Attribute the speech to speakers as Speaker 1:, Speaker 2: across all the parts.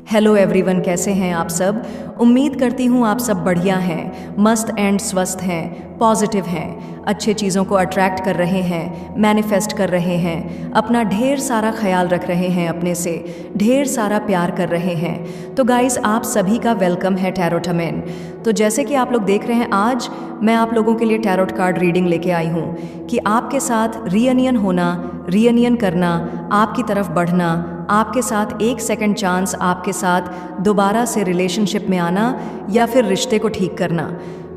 Speaker 1: Hello everyone, कैसे हैं आप सब। उम्मीद करती हूँ आप सब बढ़िया हैं, मस्त एंड स्वस्थ हैं, पॉजिटिव हैं, अच्छे चीज़ों को अट्रैक्ट कर रहे हैं, मैनिफेस्ट कर रहे हैं, अपना ढेर सारा ख्याल रख रहे हैं, अपने से ढेर सारा प्यार कर रहे हैं। तो गाइस, आप सभी का वेलकम है टैरोट में। तो जैसे कि आप लोग देख रहे हैं, आज मैं आप लोगों के लिए टैरोट कार्ड रीडिंग लेके आई हूँ कि आपके साथ रीयूनियन होना, रीयूनियन करना, आपकी तरफ बढ़ना, आपके साथ एक सेकंड चांस, आपके साथ दोबारा से रिलेशनशिप में आना या फिर रिश्ते को ठीक करना।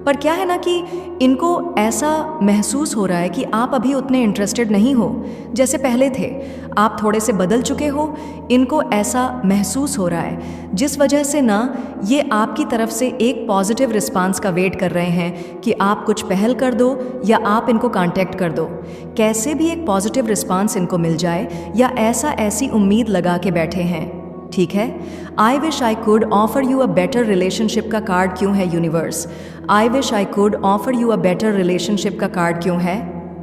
Speaker 1: पर क्या है ना कि इनको ऐसा महसूस हो रहा है कि आप अभी उतने इंटरेस्टेड नहीं हो जैसे पहले थे, आप थोड़े से बदल चुके हो। इनको ऐसा महसूस हो रहा है, जिस वजह से ना ये आपकी तरफ से एक पॉजिटिव रिस्पांस का वेट कर रहे हैं कि आप कुछ पहल कर दो या आप इनको कांटेक्ट कर दो। कैसे भी एक पॉजिटिव रिस्पांस इनको मिल जाए या ऐसी उम्मीद लगा के बैठे हैं। ठीक है, I wish I could offer you a better relationship का कार्ड क्यों है universe? I wish I could offer you a better relationship का कार्ड क्यों है?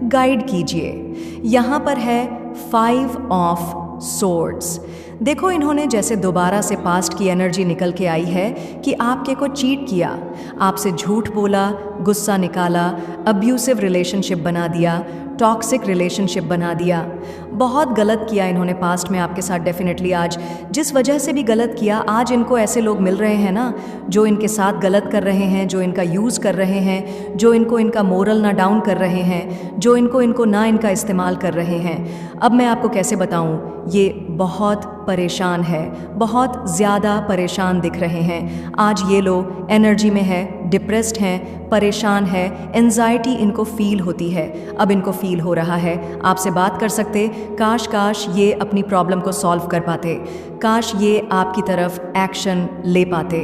Speaker 1: गाइड कीजिए। यहाँ पर है 5 ऑफ सोर्ड्स। देखो, इन्होंने जैसे दोबारा से पास्ट की एनर्जी निकल के आई है कि आपके को चीट किया, आपसे झूठ बोला, गुस्सा निकाला, अब्यूसिव रिलेशनशिप बना दिया, टॉक्सिक रिलेशनशिप बना दिया। बहुत गलत किया इन्होंने पास्ट में आपके साथ। डेफिनेटली आज जिस वजह से भी गलत किया, आज इनको ऐसे लोग मिल रहे हैं ना जो इनके साथ गलत कर रहे हैं, जो इनका यूज़ कर रहे हैं, जो इनको इनका मोरल ना डाउन कर रहे हैं, जो इनको ना इनका इस्तेमाल कर रहे हैं। अब मैं आपको कैसे बताऊं, ये बहुत परेशान है, बहुत ज़्यादा परेशान दिख रहे हैं। आज ये लोग एनर्जी में है, डिप्रेस्ड हैं, परेशान है, एंजाइटी इनको फील होती है। अब इनको फील हो रहा है, आपसे बात कर सकते, काश ये अपनी प्रॉब्लम को सॉल्व कर पाते, काश ये आपकी तरफ एक्शन ले पाते।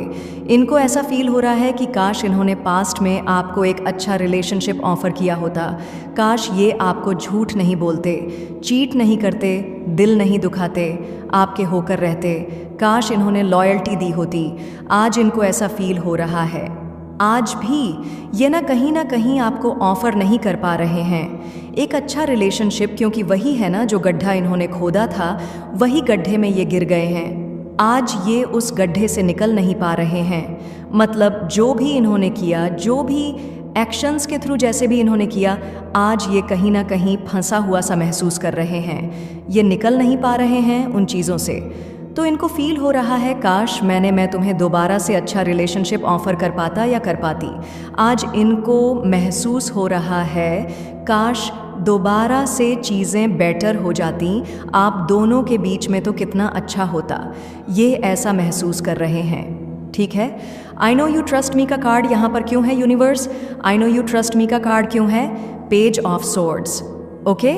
Speaker 1: इनको ऐसा फील हो रहा है कि काश इन्होंने पास्ट में आपको एक अच्छा रिलेशनशिप ऑफर किया होता, काश ये आपको झूठ नहीं बोलते, चीट नहीं करते, दिल नहीं दुखाते, आपके होकर रहते, काश इन्होंने लॉयल्टी दी होती। आज इनको ऐसा फील हो रहा है। आज भी ये ना कहीं आपको ऑफर नहीं कर पा रहे हैं एक अच्छा रिलेशनशिप, क्योंकि वही है ना जो गड्ढा इन्होंने खोदा था, वही गड्ढे में ये गिर गए हैं। आज ये उस गड्ढे से निकल नहीं पा रहे हैं। मतलब जो भी इन्होंने किया, जो भी एक्शंस के थ्रू जैसे भी इन्होंने किया, आज ये कहीं ना कहीं फंसा हुआ सा महसूस कर रहे हैं। ये निकल नहीं पा रहे हैं उन चीज़ों से। तो इनको फील हो रहा है, काश मैं तुम्हें दोबारा से अच्छा रिलेशनशिप ऑफर कर पाता या कर पाती। आज इनको महसूस हो रहा है, काश दोबारा से चीज़ें बेटर हो जाती, आप दोनों के बीच में तो कितना अच्छा होता। ये ऐसा महसूस कर रहे हैं। ठीक है, I know you trust me का कार्ड यहाँ पर क्यों है universe? I know you trust me का कार्ड क्यों है? Page of swords. ओके,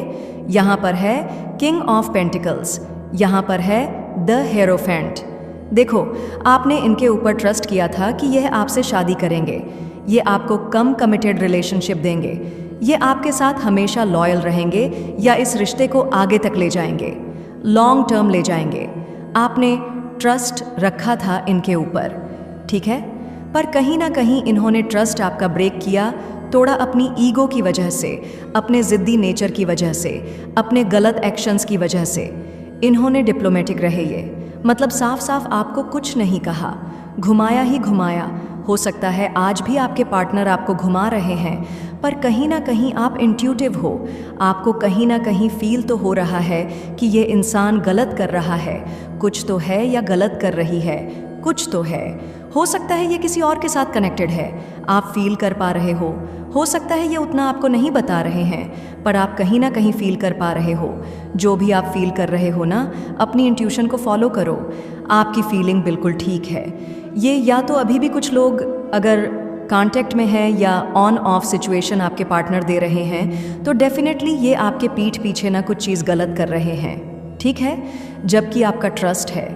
Speaker 1: यहाँ पर है किंग ऑफ पेंटिकल्स, यहाँ पर है द हेरोफेंट। देखो, आपने इनके ऊपर ट्रस्ट किया था कि यह आपसे शादी करेंगे, ये आपको कम कमिटेड रिलेशनशिप देंगे, ये आपके साथ हमेशा लॉयल रहेंगे या इस रिश्ते को आगे तक ले जाएंगे, लॉन्ग टर्म ले जाएंगे। आपने ट्रस्ट रखा था इनके ऊपर, ठीक है। पर कहीं ना कहीं इन्होंने ट्रस्ट आपका ब्रेक किया, तोड़ा अपनी ईगो की वजह से, अपने ज़िद्दी नेचर की वजह से, अपने गलत एक्शंस की वजह से। इन्होंने डिप्लोमेटिक रहे, ये मतलब साफ आपको कुछ नहीं कहा, घुमाया ही घुमाया। हो सकता है आज भी आपके पार्टनर आपको घुमा रहे हैं, पर कहीं ना कहीं आप इंट्यूटिव हो, आपको कहीं ना कहीं फील तो हो रहा है कि ये इंसान गलत कर रहा है, कुछ तो है या गलत कर रही है, कुछ तो है। हो सकता है ये किसी और के साथ कनेक्टेड है, आप फील कर पा रहे हो सकता है ये उतना आपको नहीं बता रहे हैं, पर आप कहीं ना कहीं फील कर पा रहे हो। जो भी आप फील कर रहे हो ना, अपनी इंट्यूशन को फॉलो करो, आपकी फीलिंग बिल्कुल ठीक है। ये या तो अभी भी कुछ लोग अगर कांटेक्ट में है या ऑन ऑफ सिचुएशन आपके पार्टनर दे रहे हैं, तो डेफिनेटली ये आपके पीठ पीछे ना कुछ चीज़ गलत कर रहे हैं, ठीक है। जबकि आपका ट्रस्ट है,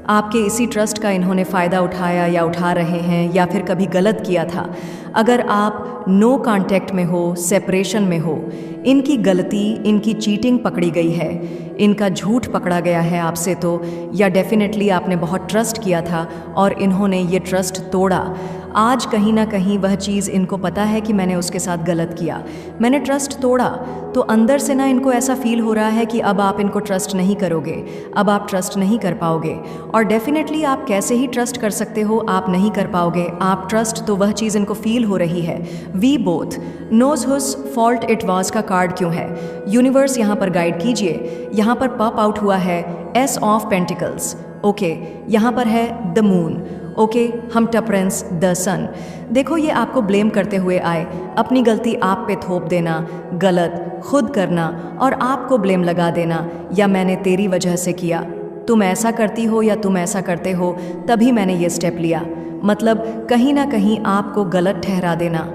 Speaker 1: आपके इसी ट्रस्ट का इन्होंने फ़ायदा उठाया या उठा रहे हैं, या फिर कभी गलत किया था। अगर आप नो कांटेक्ट में हो, सेपरेशन में हो, इनकी गलती, इनकी चीटिंग पकड़ी गई है, इनका झूठ पकड़ा गया है आपसे, तो या डेफिनेटली आपने बहुत ट्रस्ट किया था और इन्होंने ये ट्रस्ट तोड़ा। आज कहीं ना कहीं वह चीज़ इनको पता है कि मैंने उसके साथ गलत किया, मैंने ट्रस्ट तोड़ा। तो अंदर से ना इनको ऐसा फील हो रहा है कि अब आप इनको ट्रस्ट नहीं करोगे, अब आप ट्रस्ट नहीं कर पाओगे। और डेफिनेटली आप कैसे ही ट्रस्ट कर सकते हो, आप नहीं कर पाओगे। आप ट्रस्ट, तो वह चीज़ इनको फील हो रही है। We both knows whose fault it was का कार्ड क्यों है? यूनिवर्स यहाँ पर गाइड कीजिए। यहाँ पर पॉप आउट हुआ है एस ऑफ पेंटिकल्स। ओके, यहाँ पर है द मून। ओके, हम टेम्परेंस, द सन। देखो, ये आपको ब्लेम करते हुए आए, अपनी गलती आप पे थोप देना, गलत खुद करना और आपको ब्लेम लगा देना, या मैंने तेरी वजह से किया, तुम ऐसा करती हो या तुम ऐसा करते हो तभी मैंने ये स्टेप लिया। मतलब कहीं ना कहीं आपको गलत ठहरा देना।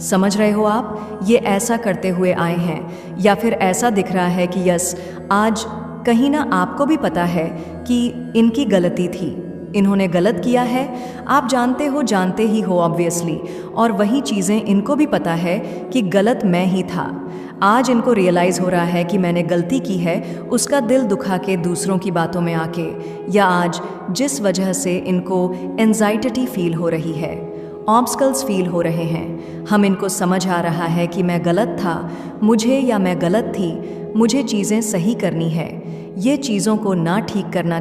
Speaker 1: समझ रहे हो आप? ये ऐसा करते हुए आए हैं, या फिर ऐसा दिख रहा है कि यस, आज कहीं ना आपको भी पता है कि इनकी गलती थी, इन्होंने गलत किया है। आप जानते ही हो ऑब्वियसली, और वही चीज़ें इनको भी पता है कि गलत मैं ही था। आज इनको रियलाइज़ हो रहा है कि मैंने गलती की है, उसका दिल दुखा के दूसरों की बातों में आके, या आज जिस वजह से इनको एंजाइटी फील हो रही है, ऑब्स्टकल्स फील हो रहे हैं। हम इनको समझ आ रहा है कि मैं गलत था, मुझे, या मैं गलत थी, मुझे चीज़ें सही करनी है। ये चीज़ों को ना ठीक करना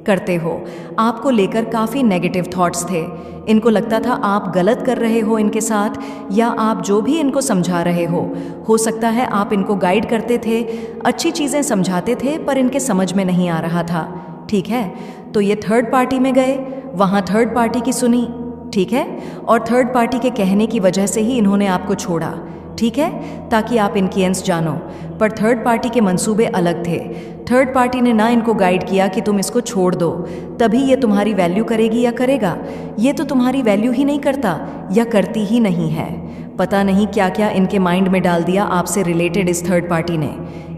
Speaker 1: करते हो। आपको लेकर काफ़ी नेगेटिव थॉट्स थे। इनको लगता था आप गलत कर रहे हो इनके साथ, या आप जो भी इनको समझा रहे हो सकता है आप इनको गाइड करते थे, अच्छी चीज़ें समझाते थे, पर इनके समझ में नहीं आ रहा था। ठीक है, तो ये थर्ड पार्टी में गए, वहाँ थर्ड पार्टी की सुनी, ठीक है, और थर्ड पार्टी के कहने की वजह से ही इन्होंने आपको छोड़ा, ठीक है, ताकि आप इनकी एंस जानो। पर थर्ड पार्टी के मंसूबे अलग थे। थर्ड पार्टी ने ना इनको गाइड किया कि तुम इसको छोड़ दो, तभी ये तुम्हारी वैल्यू करेगी या करेगा। ये तो तुम्हारी वैल्यू ही नहीं करता, या करती ही नहीं है। पता नहीं क्या क्या इनके माइंड में डाल दिया आपसे रिलेटेड इस थर्ड पार्टी ने,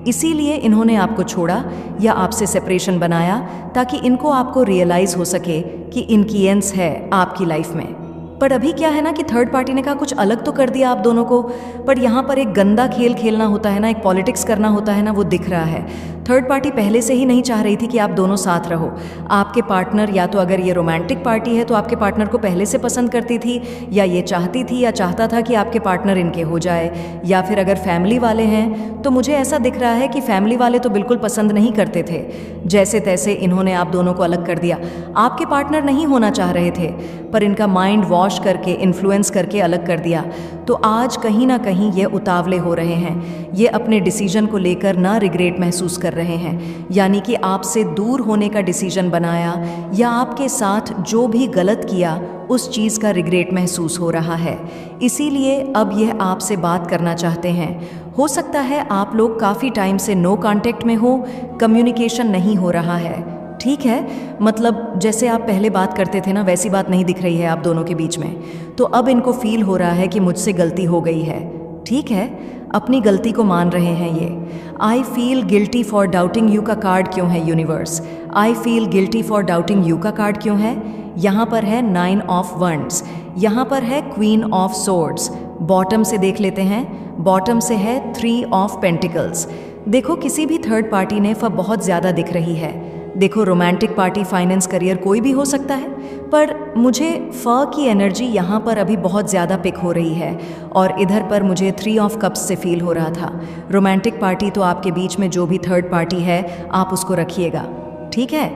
Speaker 1: इसीलिए इन्होंने आपको छोड़ा या आपसे सेपरेशन बनाया, ताकि इनको आपको रियलाइज़ हो सके कि इनकी एंस है आपकी लाइफ में। पर अभी क्या है ना कि थर्ड पार्टी ने कहा कुछ अलग तो कर दिया आप दोनों को, पर यहाँ पर एक गंदा खेल खेलना होता है ना, एक पॉलिटिक्स करना होता है ना, वो दिख रहा है। थर्ड पार्टी पहले से ही नहीं चाह रही थी कि आप दोनों साथ रहो। आपके पार्टनर, या तो अगर ये रोमांटिक पार्टी है तो आपके पार्टनर को पहले से पसंद करती थी, या ये चाहती थी या चाहता था कि आपके पार्टनर इनके हो जाए, या फिर अगर फैमिली वाले हैं तो मुझे ऐसा दिख रहा है कि फैमिली वाले तो बिल्कुल पसंद नहीं करते थे। जैसे तैसे इन्होंने आप दोनों को अलग कर दिया। आपके पार्टनर नहीं होना चाह रहे थे, पर इनका माइंड वॉश करके, इन्फ्लुएंस करके अलग कर दिया। तो आज कहीं ना कहीं ये उतावले हो रहे हैं, ये अपने डिसीजन को लेकर ना रिग्रेट महसूस कर रहे हैं, यानी कि आपसे दूर होने का डिसीजन बनाया, या आपके साथ जो भी गलत किया उस चीज़ का रिग्रेट महसूस हो रहा है। इसीलिए अब यह आपसे बात करना चाहते हैं। हो सकता है आप लोग काफ़ी टाइम से नो कांटेक्ट में हो, कम्युनिकेशन नहीं हो रहा है, ठीक है, मतलब जैसे आप पहले बात करते थे ना, वैसी बात नहीं दिख रही है आप दोनों के बीच में। तो अब इनको फील हो रहा है कि मुझसे गलती हो गई है, ठीक है, अपनी गलती को मान रहे हैं ये। I feel guilty for doubting you का कार्ड क्यों है universe? I feel guilty for doubting you का कार्ड क्यों है? यहाँ पर है 9 ऑफ वंड्स, यहाँ पर है क्वीन ऑफ सोर्ड्स। बॉटम से देख लेते हैं, बॉटम से है 3 ऑफ पेंटिकल्स। देखो, किसी भी थर्ड पार्टी ने बहुत ज़्यादा दिख रही है। देखो, रोमांटिक पार्टी, फाइनेंस, करियर, कोई भी हो सकता है, पर मुझे की एनर्जी यहाँ पर अभी बहुत ज़्यादा पिक हो रही है, और इधर पर मुझे 3 ऑफ कप्स से फील हो रहा था। रोमांटिक पार्टी तो आपके बीच में जो भी थर्ड पार्टी है आप उसको रखिएगा, ठीक है।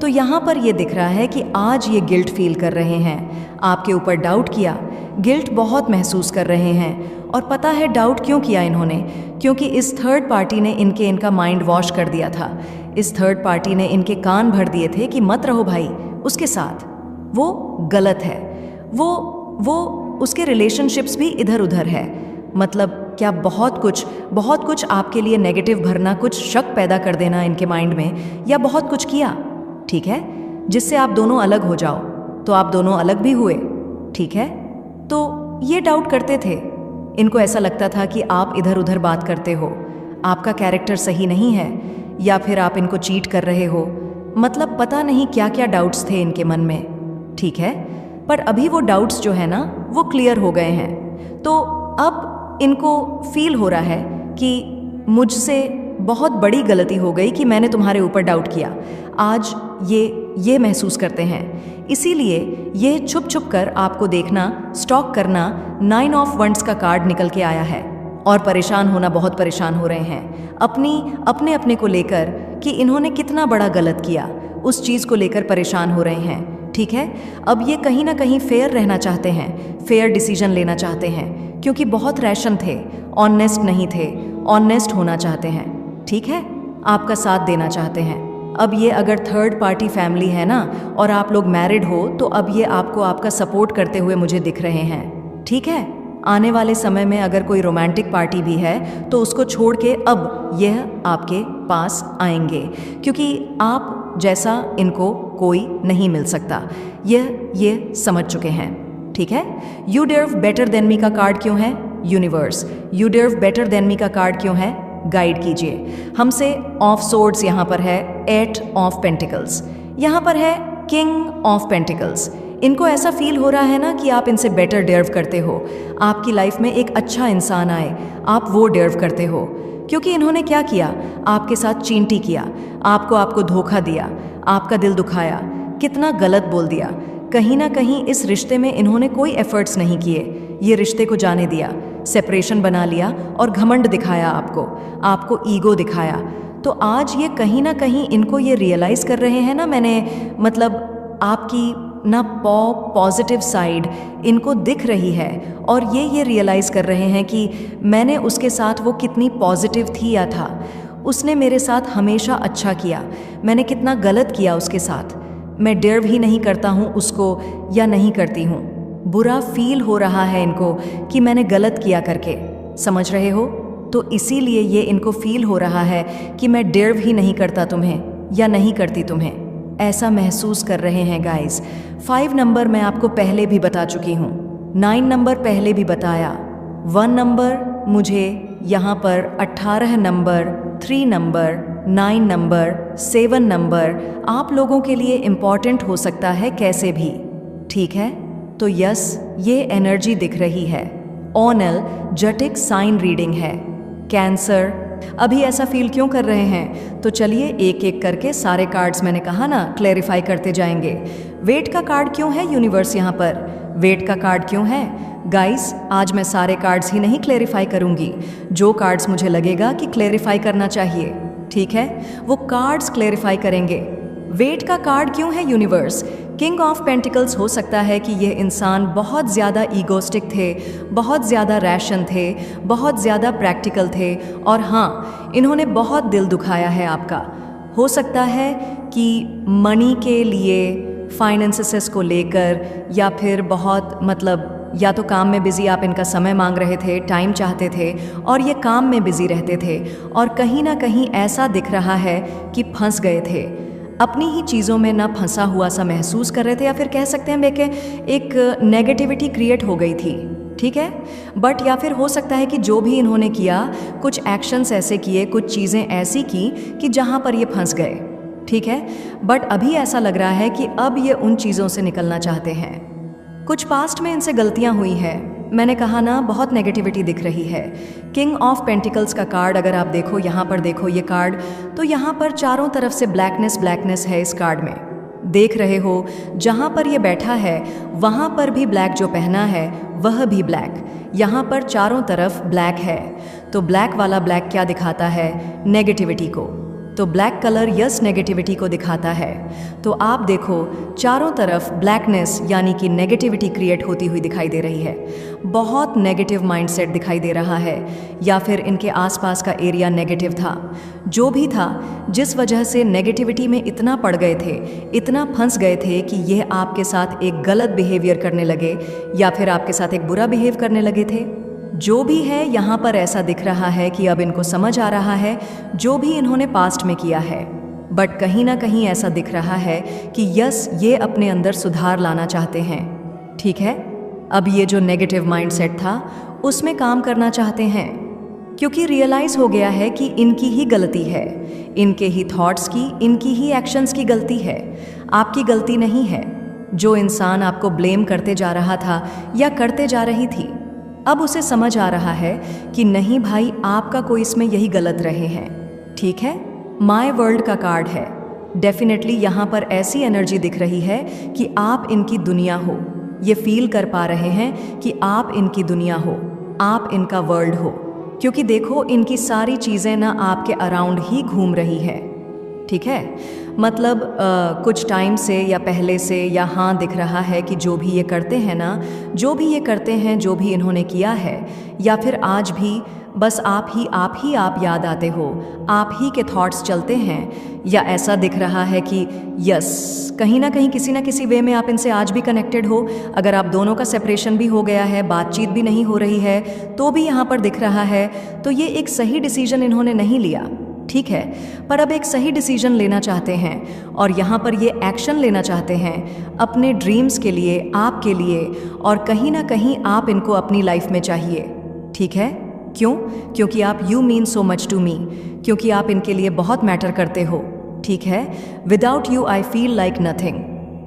Speaker 1: तो यहाँ पर ये दिख रहा है कि आज ये गिल्ट फील कर रहे हैं, आपके ऊपर डाउट किया, गिल्ट बहुत महसूस कर रहे हैं। और पता है डाउट क्यों किया इन्होंने? क्योंकि इस थर्ड पार्टी ने इनका माइंड वॉश कर दिया था। इस थर्ड पार्टी ने इनके कान भर दिए थे कि मत रहो भाई उसके साथ, वो गलत है, वो उसके रिलेशनशिप्स भी इधर उधर है। मतलब क्या बहुत कुछ आपके लिए नेगेटिव भरना, कुछ शक पैदा कर देना इनके माइंड में, या बहुत कुछ किया, ठीक है, जिससे आप दोनों अलग हो जाओ। तो आप दोनों अलग भी हुए, ठीक है। तो ये डाउट करते थे, इनको ऐसा लगता था कि आप इधर उधर बात करते हो, आपका कैरेक्टर सही नहीं है, या फिर आप इनको चीट कर रहे हो। मतलब पता नहीं क्या क्या डाउट्स थे इनके मन में, ठीक है। पर अभी वो डाउट्स जो है ना वो क्लियर हो गए हैं। तो अब इनको फील हो रहा है कि मुझसे बहुत बड़ी गलती हो गई कि मैंने तुम्हारे ऊपर डाउट किया। आज ये ये महसूस करते हैं। इसीलिए ये छुप छुप कर आपको देखना, स्टॉक करना। 9 ऑफ वंड्स का कार्ड निकल के आया है और परेशान होना, बहुत परेशान हो रहे हैं अपने अपने को लेकर कि इन्होंने कितना बड़ा गलत किया, उस चीज़ को लेकर परेशान हो रहे हैं। ठीक है, अब ये कहीं ना कहीं फेयर रहना चाहते हैं, फेयर डिसीजन लेना चाहते हैं, क्योंकि बहुत रैशन थे, ऑनेस्ट नहीं थे, ऑनेस्ट होना चाहते हैं। ठीक है, आपका साथ देना चाहते हैं। अब ये अगर थर्ड पार्टी फैमिली है ना और आप लोग मैरिड हो, तो अब ये आपको आपका सपोर्ट करते हुए मुझे दिख रहे हैं। ठीक है, आने वाले समय में अगर कोई रोमांटिक पार्टी भी है तो उसको छोड़ के अब यह आपके पास आएंगे, क्योंकि आप जैसा इनको कोई नहीं मिल सकता, ये समझ चुके हैं। ठीक है, you deserve better than me का कार्ड क्यों है? Universe. You deserve better than me का कार्ड क्यों है? गाइड कीजिए हमसे। ऑफ सोर्ड्स यहाँ पर है, 8 ऑफ पेंटिकल्स यहाँ पर है, किंग ऑफ पेंटिकल्स। इनको ऐसा फील हो रहा है ना कि आप इनसे बेटर डिजर्व करते हो, आपकी लाइफ में एक अच्छा इंसान आए, आप वो डिजर्व करते हो। क्योंकि इन्होंने क्या किया? आपके साथ चींटी किया, आपको धोखा दिया, आपका दिल दुखाया, कितना गलत बोल दिया। कहीं ना कहीं इस रिश्ते में इन्होंने कोई एफर्ट्स नहीं किए, ये रिश्ते को जाने दिया, सेपरेशन बना लिया और घमंड दिखाया, आपको ईगो दिखाया। तो आज ये कहीं ना कहीं इनको ये रियलाइज़ कर रहे हैं ना, मैंने मतलब आपकी ना पॉजिटिव साइड इनको दिख रही है और ये रियलाइज़ कर रहे हैं कि मैंने उसके साथ वो कितनी पॉजिटिव थी या था, उसने मेरे साथ हमेशा अच्छा किया, मैंने कितना गलत किया उसके साथ, मैं डिजर्व ही नहीं करता हूँ उसको या नहीं करती हूँ। बुरा फील हो रहा है इनको कि मैंने गलत किया करके, समझ रहे हो? तो इसीलिए ये इनको फील हो रहा है कि मैं डिजर्व ही नहीं करता तुम्हें या नहीं करती तुम्हें, ऐसा महसूस कर रहे हैं गाइस। 5 नंबर मैं आपको पहले भी बता चुकी हूँ, 9 नंबर पहले भी बताया, 1 नंबर मुझे यहाँ पर 18 नंबर, 3 नंबर, 9 नंबर, 7 नंबर आप लोगों के लिए इम्पॉर्टेंट हो सकता है कैसे भी। ठीक है, तो यस, ये एनर्जी दिख रही है। ऑनल जटिक साइन रीडिंग है, कैंसर। अभी ऐसा फील क्यों कर रहे हैं? तो चलिए एक एक करके सारे कार्ड्स, मैंने कहा ना, क्लैरिफाई करते जाएंगे। वेट का कार्ड क्यों है यूनिवर्स? यहाँ पर वेट का कार्ड क्यों है गाइस? आज मैं सारे कार्ड्स ही नहीं क्लैरिफाई करूंगी, जो कार्ड्स मुझे लगेगा कि क्लैरिफाई करना चाहिए, ठीक है, वो कार्ड्स क्लैरिफाई करेंगे। वेट का कार्ड क्यों है यूनिवर्स? King of pentacles. हो सकता है कि यह इंसान बहुत ज़्यादा ईगोस्टिक थे, बहुत ज़्यादा रैशन थे, बहुत ज़्यादा प्रैक्टिकल थे और हाँ, इन्होंने बहुत दिल दुखाया है आपका। हो सकता है कि मनी के लिए, फाइनेंसेस को लेकर, या फिर बहुत मतलब या तो काम में बिज़ी आप इनका समय मांग रहे थे, टाइम चाहते थे और ये काम में बिज़ी रहते थे और कहीं ना कहीं ऐसा दिख रहा है कि फंस गए थे, अपनी ही चीज़ों में ना फंसा हुआ सा महसूस कर रहे थे, या फिर कह सकते हैं कि एक नेगेटिविटी क्रिएट हो गई थी। ठीक है, बट या फिर हो सकता है कि जो भी इन्होंने किया, कुछ एक्शंस ऐसे किए, कुछ चीज़ें ऐसी की कि जहाँ पर ये फंस गए। ठीक है, बट अभी ऐसा लग रहा है कि अब ये उन चीज़ों से निकलना चाहते हैं। कुछ पास्ट में इनसे गलतियाँ हुई है, मैंने कहा ना, बहुत नेगेटिविटी दिख रही है। किंग ऑफ पेंटिकल्स का कार्ड अगर आप देखो, यहाँ पर देखो ये कार्ड, तो यहाँ पर चारों तरफ से ब्लैकनेस है इस कार्ड में, देख रहे हो। जहाँ पर ये बैठा है वहाँ पर भी ब्लैक जो पहना है वह भी ब्लैक, यहाँ पर चारों तरफ ब्लैक है। तो ब्लैक वाला ब्लैक क्या दिखाता है? नेगेटिविटी को। तो ब्लैक कलर यस नेगेटिविटी को दिखाता है। तो आप देखो चारों तरफ ब्लैकनेस यानी कि नेगेटिविटी क्रिएट होती हुई दिखाई दे रही है, बहुत नेगेटिव माइंडसेट दिखाई दे रहा है, या फिर इनके आसपास का एरिया नेगेटिव था। जो भी था, जिस वजह से नेगेटिविटी में इतना पड़ गए थे, इतना फंस गए थे कि यह आपके साथ एक गलत बिहेवियर करने लगे या फिर आपके साथ एक बुरा बिहेव करने लगे थे। जो भी है यहाँ पर ऐसा दिख रहा है कि अब इनको समझ आ रहा है जो भी इन्होंने पास्ट में किया है, बट कहीं ना कहीं ऐसा दिख रहा है कि यस, ये अपने अंदर सुधार लाना चाहते हैं। ठीक है, अब ये जो नेगेटिव माइंडसेट था उसमें काम करना चाहते हैं, क्योंकि रियलाइज हो गया है कि इनकी ही गलती है, इनके ही थॉट्स की, इनकी ही एक्शंस की गलती है, आपकी गलती नहीं है। जो इंसान आपको ब्लेम करते जा रहा था या करते जा रही थी, अब उसे समझ आ रहा है कि नहीं भाई, आपका कोई इसमें यही गलत रहे हैं। ठीक है, माय वर्ल्ड का कार्ड है। डेफिनेटली यहाँ पर ऐसी एनर्जी दिख रही है कि आप इनकी दुनिया हो। ये फील कर पा रहे हैं कि आप इनकी दुनिया हो, आप इनका वर्ल्ड हो, क्योंकि देखो इनकी सारी चीज़ें ना आपके अराउंड ही घूम रही है। ठीक है, मतलब कुछ टाइम से या पहले से या हाँ दिख रहा है कि जो भी ये करते हैं ना, जो भी ये करते हैं, जो भी इन्होंने किया है, या फिर आज भी बस आप ही आप याद आते हो, आप ही के थॉट्स चलते हैं, या ऐसा दिख रहा है कि यस कहीं ना कहीं किसी ना किसी वे में आप इनसे आज भी कनेक्टेड हो। अगर आप दोनों का सेपरेशन भी हो गया है, बातचीत भी नहीं हो रही है, तो भी यहाँ पर दिख रहा है। तो ये एक सही डिसीजन इन्होंने नहीं लिया, ठीक है, पर अब एक सही डिसीजन लेना चाहते हैं और यहाँ पर ये एक्शन लेना चाहते हैं अपने ड्रीम्स के लिए, आपके लिए, और कहीं ना कहीं आप इनको अपनी लाइफ में चाहिए। ठीक है, क्यों? क्योंकि आप you mean so much to me, क्योंकि आप इनके लिए बहुत मैटर करते हो। ठीक है, without you I feel like nothing.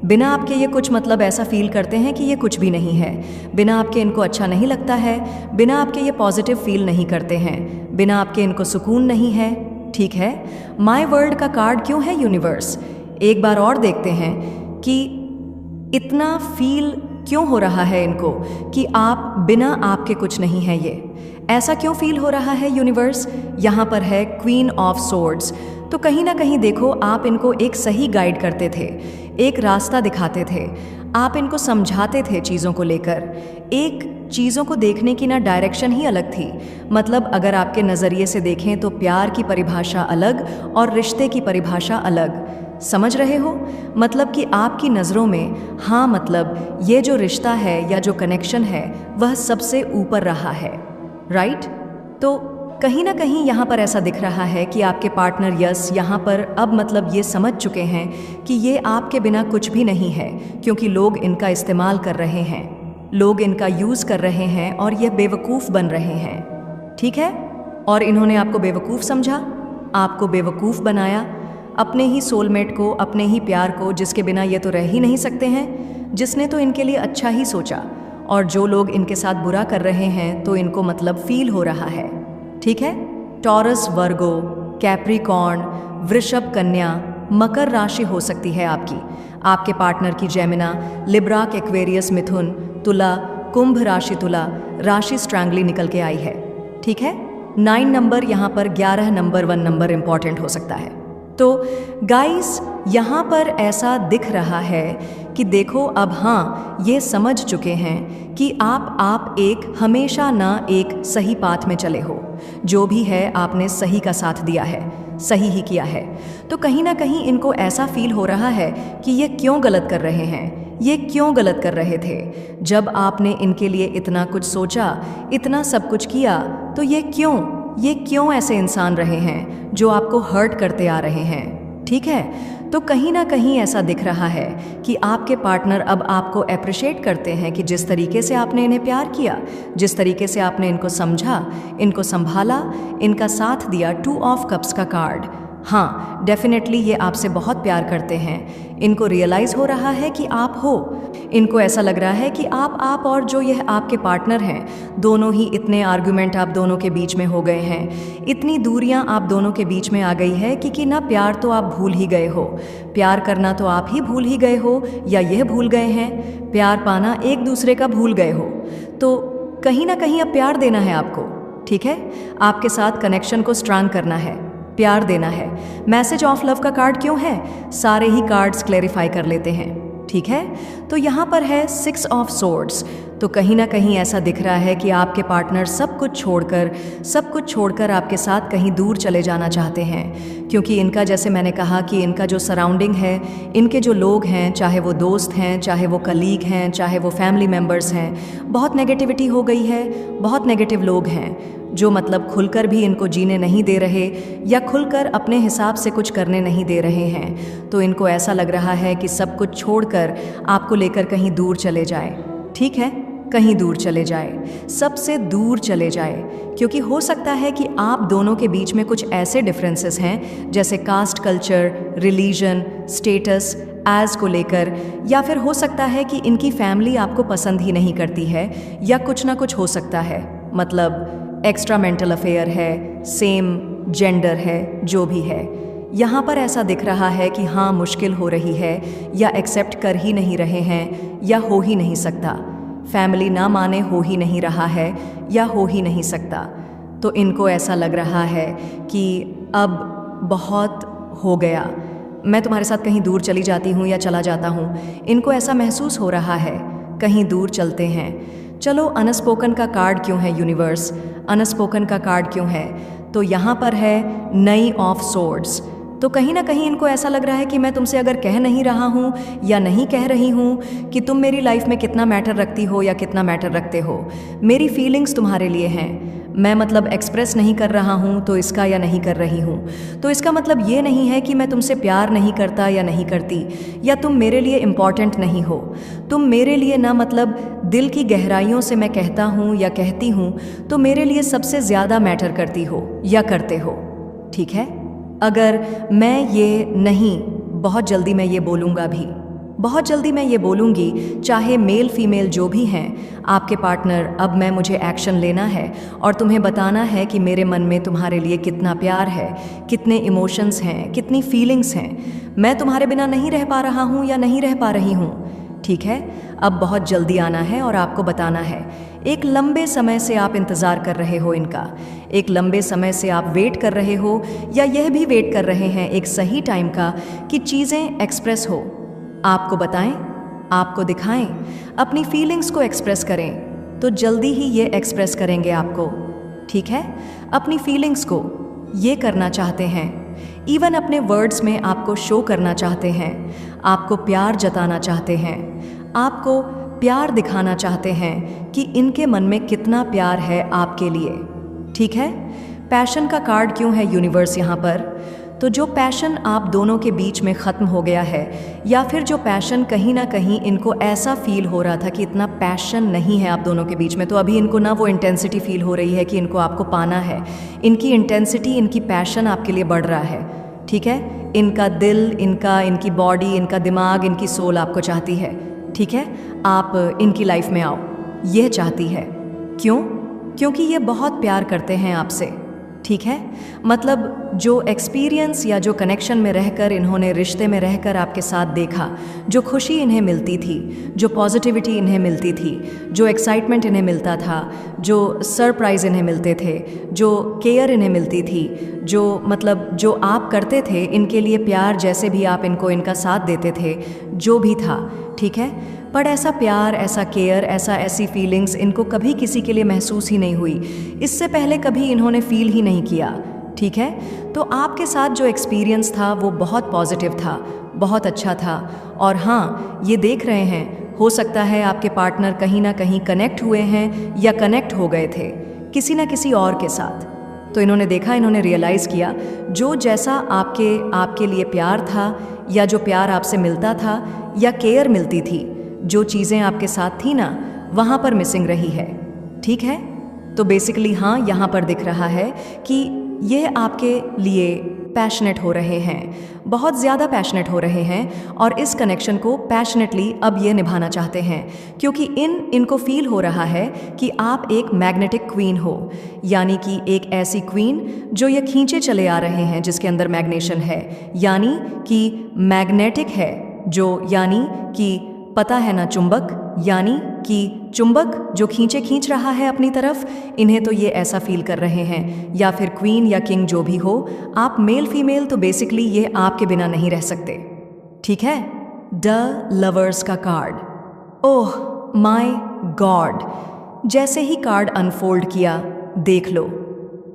Speaker 1: बिना आपके ये कुछ मतलब ऐसा फील करते हैं कि ये कुछ भी नहीं है। बिना आपके इनको अच्छा नहीं लगता है, बिना आपके ये पॉजिटिव फील नहीं करते हैं, बिना आपके इनको सुकून नहीं है। ठीक है, माय वर्ल्ड का कार्ड क्यों है यूनिवर्स? एक बार और देखते हैं कि इतना फील क्यों हो रहा है इनको कि आप बिना आपके कुछ नहीं है। ये ऐसा क्यों फील हो रहा है यूनिवर्स? यहाँ पर है क्वीन ऑफ सोर्ड्स। तो कहीं ना कहीं देखो आप इनको एक सही गाइड करते थे, एक रास्ता दिखाते थे, आप इनको समझाते थे चीज़ों को लेकर। एक चीज़ों को देखने की ना डायरेक्शन ही अलग थी। मतलब अगर आपके नज़रिए से देखें तो प्यार की परिभाषा अलग और रिश्ते की परिभाषा अलग। समझ रहे हो? मतलब कि आपकी नज़रों में हाँ, मतलब ये जो रिश्ता है या जो कनेक्शन है वह सबसे ऊपर रहा है, राइट? तो कहीं ना कहीं यहाँ पर ऐसा दिख रहा है कि आपके पार्टनर यस यहाँ पर अब मतलब ये समझ चुके हैं कि ये आपके बिना कुछ भी नहीं है, क्योंकि लोग इनका इस्तेमाल कर रहे हैं, लोग इनका यूज़ कर रहे हैं और ये बेवकूफ़ बन रहे हैं। ठीक है, और इन्होंने आपको बेवकूफ़ समझा, आपको बेवकूफ़ बनाया, अपने ही सोलमेट को, अपने ही प्यार को, जिसके बिना ये तो रह ही नहीं सकते हैं, जिसने तो इनके लिए अच्छा ही सोचा। और जो लोग इनके साथ बुरा कर रहे हैं तो इनको मतलब फील हो रहा है। ठीक है, टॉरस, वर्गो, कैप्रिकॉर्न, वृषभ, कन्या, मकर राशि हो सकती है आपकी। आपके पार्टनर की जेमिना, लिब्रा, एक्वेरियस, मिथुन, तुला, कुंभ राशि, तुला राशि स्ट्रैंगली निकल के आई है। ठीक है, 9 नंबर यहाँ पर, 11 नंबर, 1 नंबर इंपॉर्टेंट हो सकता है। तो गाइस यहाँ पर ऐसा दिख रहा है कि देखो अब हाँ ये समझ चुके हैं कि आप एक हमेशा ना एक सही पाथ में चले हो। जो भी है आपने सही का साथ दिया है, सही ही किया है। तो कहीं ना कहीं इनको ऐसा फील हो रहा है कि ये क्यों गलत कर रहे हैं, ये क्यों गलत कर रहे थे। जब आपने इनके लिए इतना कुछ सोचा, इतना सब कुछ किया, तो ये क्यों ऐसे इंसान रहे हैं जो आपको हर्ट करते आ रहे हैं। ठीक है, तो कहीं ना कहीं ऐसा दिख रहा है कि आपके पार्टनर अब आपको अप्रिशिएट करते हैं कि जिस तरीके से आपने इन्हें प्यार किया, जिस तरीके से आपने इनको समझा, इनको संभाला, इनका साथ दिया। 2 ऑफ कप्स का कार्ड, हाँ डेफिनेटली ये आपसे बहुत प्यार करते हैं। इनको रियलाइज़ हो रहा है कि आप हो, इनको ऐसा लग रहा है कि आप और जो यह आपके पार्टनर हैं, दोनों ही इतने आर्गुमेंट आप दोनों के बीच में हो गए हैं, इतनी दूरियां आप दोनों के बीच में आ गई है कि ना प्यार तो आप भूल ही गए हो, प्यार करना तो आप ही भूल ही गए हो, या यह भूल गए हैं प्यार पाना एक दूसरे का भूल गए हो। तो कहीं ना कहीं अब प्यार देना है आपको। ठीक है, आपके साथ कनेक्शन को स्ट्रांग करना है, प्यार देना है। मैसेज ऑफ लव का कार्ड क्यों है? सारे ही कार्ड्स क्लैरिफाई कर लेते हैं। ठीक है, तो यहाँ पर है 6 ऑफ सोर्ड्स। तो कहीं ना कहीं ऐसा दिख रहा है कि आपके पार्टनर सब कुछ छोड़कर आपके साथ कहीं दूर चले जाना चाहते हैं, क्योंकि इनका, जैसे मैंने कहा कि इनका जो सराउंडिंग है, इनके जो लोग हैं, चाहे वो दोस्त हैं, चाहे वो कलीग हैं, चाहे वो फैमिली मेम्बर्स हैं, बहुत नेगेटिविटी हो गई है, बहुत नेगेटिव लोग हैं जो मतलब खुलकर भी इनको जीने नहीं दे रहे या खुलकर अपने हिसाब से कुछ करने नहीं दे रहे हैं। तो इनको ऐसा लग रहा है कि सब कुछ छोड़कर आपको लेकर कहीं दूर चले जाए। ठीक है, कहीं दूर चले जाए, सबसे दूर चले जाए, क्योंकि हो सकता है कि आप दोनों के बीच में कुछ ऐसे डिफरेंसेस हैं, जैसे caste, culture, religion, status, age को लेकर, या फिर हो सकता है कि इनकी फैमिली आपको पसंद ही नहीं करती है, या कुछ ना कुछ हो सकता है, मतलब एक्स्ट्रा मेंटल अफेयर है, सेम जेंडर है, जो भी है, यहाँ पर ऐसा दिख रहा है कि हाँ मुश्किल हो रही है, या एक्सेप्ट कर ही नहीं रहे हैं, या हो ही नहीं सकता। फैमिली ना माने हो ही नहीं रहा है, या हो ही नहीं सकता। तो इनको ऐसा लग रहा है कि अब बहुत हो गया, मैं तुम्हारे साथ कहीं दूर चली जाती हूँ या चला जाता हूँ। इनको ऐसा महसूस हो रहा है, कहीं दूर चलते हैं। चलो अनस्पोकन का कार्ड क्यों है यूनिवर्स, अनस्पोकन का कार्ड क्यों है? तो यहाँ पर है नई ऑफ सोर्ड्स। तो कहीं ना कहीं इनको ऐसा लग रहा है कि मैं तुमसे अगर कह नहीं रहा हूँ या नहीं कह रही हूँ कि तुम मेरी लाइफ में कितना मैटर रखती हो या कितना मैटर रखते हो, मेरी फीलिंग्स तुम्हारे लिए हैं, मैं मतलब एक्सप्रेस नहीं कर रहा हूँ तो इसका या नहीं कर रही हूँ, तो इसका मतलब ये नहीं है कि मैं तुमसे प्यार नहीं करता या नहीं करती, या तुम मेरे लिए इम्पॉर्टेंट नहीं हो। तुम मेरे लिए ना मतलब दिल की गहराइयों से मैं कहता हूँ या कहती हूँ तो मेरे लिए सबसे ज़्यादा मैटर करती हो या करते हो। ठीक है, अगर मैं ये नहीं, बहुत जल्दी मैं ये बोलूँगा भी, बहुत जल्दी मैं ये बोलूँगी, चाहे मेल फीमेल जो भी हैं आपके पार्टनर, अब मैं मुझे एक्शन लेना है और तुम्हें बताना है कि मेरे मन में तुम्हारे लिए कितना प्यार है, कितने इमोशंस हैं, कितनी फीलिंग्स हैं। मैं तुम्हारे बिना नहीं रह पा रहा हूँ या नहीं रह पा रही हूँ। ठीक है, अब बहुत जल्दी आना है और आपको बताना है। एक लंबे समय से आप इंतज़ार कर रहे हो इनका, एक लंबे समय से आप वेट कर रहे हो, या यह भी वेट कर रहे हैं एक सही टाइम का कि चीज़ें एक्सप्रेस हो, आपको बताएं, आपको दिखाएं, अपनी फीलिंग्स को एक्सप्रेस करें, तो जल्दी ही ये एक्सप्रेस करेंगे आपको। ठीक है, अपनी फीलिंग्स को ये करना चाहते हैं, इवन अपने वर्ड्स में आपको शो करना चाहते हैं, आपको प्यार जताना चाहते हैं, आपको प्यार दिखाना चाहते हैं कि इनके मन में कितना प्यार है आपके लिए। ठीक है, पैशन का कार्ड क्यों है यूनिवर्स यहाँ पर? तो जो पैशन आप दोनों के बीच में ख़त्म हो गया है, या फिर जो पैशन कहीं ना कहीं इनको ऐसा फील हो रहा था कि इतना पैशन नहीं है आप दोनों के बीच में, तो अभी इनको ना वो इंटेंसिटी फील हो रही है कि इनको आपको पाना है। इनकी इंटेंसिटी, इनकी पैशन आपके लिए बढ़ रहा है। ठीक है, इनका दिल, इनकी बॉडी, इनका दिमाग, इनकी सोल आपको चाहती है। ठीक है, आप इनकी लाइफ में आओ, यह चाहती है। क्यों? क्योंकि ये बहुत प्यार करते हैं आपसे। ठीक है, मतलब जो एक्सपीरियंस या जो कनेक्शन में रहकर, इन्होंने रिश्ते में रहकर आपके साथ देखा, जो खुशी इन्हें मिलती थी, जो पॉजिटिविटी इन्हें मिलती थी, जो एक्साइटमेंट इन्हें मिलता था, जो सरप्राइज़ इन्हें मिलते थे, जो केयर इन्हें मिलती थी, जो मतलब जो आप करते थे इनके लिए प्यार, जैसे भी आप इनको इनका साथ देते थे, जो भी था। ठीक है, पर ऐसा प्यार, ऐसा केयर, ऐसी फीलिंग्स इनको कभी किसी के लिए महसूस ही नहीं हुई। इससे पहले कभी इन्होंने फील ही नहीं किया। ठीक है, तो आपके साथ जो एक्सपीरियंस था वो बहुत पॉजिटिव था, बहुत अच्छा था। और हाँ, ये देख रहे हैं, हो सकता है आपके पार्टनर कहीं ना कहीं कनेक्ट हुए हैं या कनेक्ट हो गए थे किसी ना किसी और के साथ। तो इन्होंने देखा, इन्होंने रियलाइज़ किया, जो जैसा आपके लिए प्यार था, या जो प्यार आपसे मिलता था या केयर मिलती थी, जो चीज़ें आपके साथ थी ना, वहाँ पर मिसिंग रही है। ठीक है, तो बेसिकली हाँ, यहाँ पर दिख रहा है कि ये आपके लिए पैशनेट हो रहे हैं, बहुत ज़्यादा पैशनेट हो रहे हैं, और इस कनेक्शन को पैशनेटली अब ये निभाना चाहते हैं, क्योंकि इनको फील हो रहा है कि आप एक मैग्नेटिक क्वीन हो, यानी कि एक ऐसी क्वीन जो ये खींचे चले आ रहे हैं, जिसके अंदर मैग्नेशन है, यानी कि मैग्नेटिक है, जो यानी कि पता है ना चुंबक, यानी कि चुंबक जो खींच रहा है अपनी तरफ, इन्हें तो ये ऐसा फील कर रहे हैं। या फिर क्वीन या किंग जो भी हो, आप मेल फीमेल, तो बेसिकली ये आपके बिना नहीं रह सकते। ठीक है, द लवर्स का कार्ड। ओह माय गॉड, जैसे ही कार्ड अनफोल्ड किया, देख लो,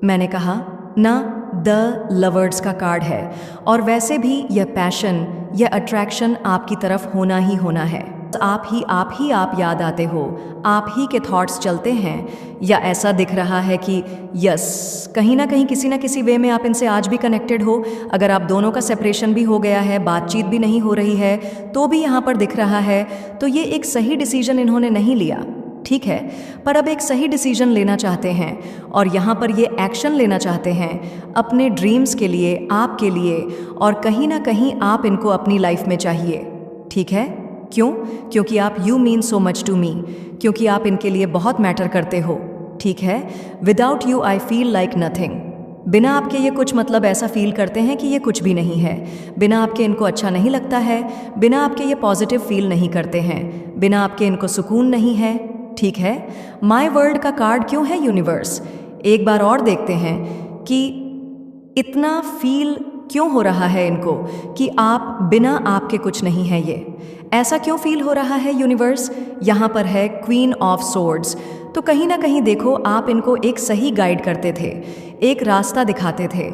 Speaker 1: मैंने कहा ना, द लवर्स का कार्ड है, और वैसे भी यह पैशन, यह अट्रैक्शन आपकी तरफ होना ही होना है। आप याद आते हो, आप ही के थॉट्स चलते हैं, या ऐसा दिख रहा है कि यस, कहीं ना कहीं किसी ना किसी वे में आप इनसे आज भी कनेक्टेड हो। अगर आप दोनों का सेपरेशन भी हो गया है, बातचीत भी नहीं हो रही है, तो भी यहाँ पर दिख रहा है, तो ये एक सही डिसीजन इन्होंने नहीं लिया। ठीक है, पर अब एक सही डिसीजन लेना चाहते हैं, और यहाँ पर ये एक्शन लेना चाहते हैं अपने ड्रीम्स के लिए, आपके लिए, और कहीं ना कहीं आप इनको अपनी लाइफ में चाहिए। ठीक है, क्यों? क्योंकि आप you mean so much to me, क्योंकि आप इनके लिए बहुत मैटर करते हो। ठीक है, without you I feel like nothing. बिना आपके ये कुछ मतलब ऐसा फील करते हैं कि ये कुछ भी नहीं है। बिना आपके इनको अच्छा नहीं लगता है। बिना आपके ये पॉजिटिव फील नहीं करते हैं। बिना आपके इनको सुकून नहीं है। ठीक है, माय वर्ल्ड का कार्ड क्यों है यूनिवर्स? एक बार और देखते हैं कि इतना फील क्यों हो रहा है इनको कि आप बिना आपके कुछ नहीं है। ये ऐसा क्यों फील हो रहा है यूनिवर्स? यहाँ पर है क्वीन ऑफ सोर्ड्स। तो कहीं ना कहीं देखो, आप इनको एक सही गाइड करते थे, एक रास्ता दिखाते थे।